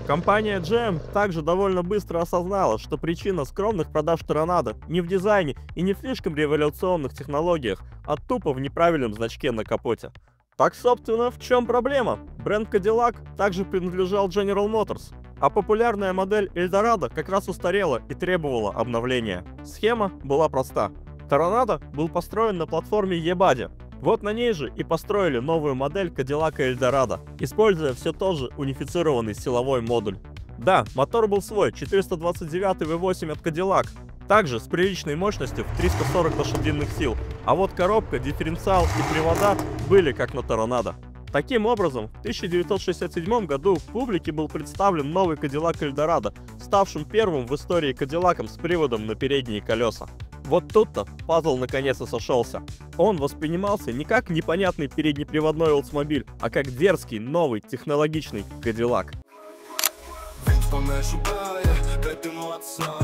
Компания GM также довольно быстро осознала, что причина скромных продаж Торонадо не в дизайне и не в слишком революционных технологиях, а тупо в неправильном значке на капоте. Так, собственно, в чем проблема? Бренд Cadillac также принадлежал General Motors, а популярная модель Eldorado как раз устарела и требовала обновления. Схема была проста. Торонадо был построен на платформе E-Body. Вот на ней же и построили новую модель Cadillac Eldorado, используя все тот же унифицированный силовой модуль. Да, мотор был свой, 429 V8 от Cadillac, также с приличной мощностью в 340 лошадиных сил, а вот коробка, дифференциал и привода были как на Торонадо. Таким образом, в 1967 году публике был представлен новый Cadillac Eldorado, ставшим первым в истории Кадиллаком с приводом на передние колеса. Вот тут-то пазл наконец-то сошелся. Он воспринимался не как непонятный переднеприводной Oldsmobile, а как дерзкий, новый, технологичный Cadillac. Вспоминай, шукая, как ты молодца.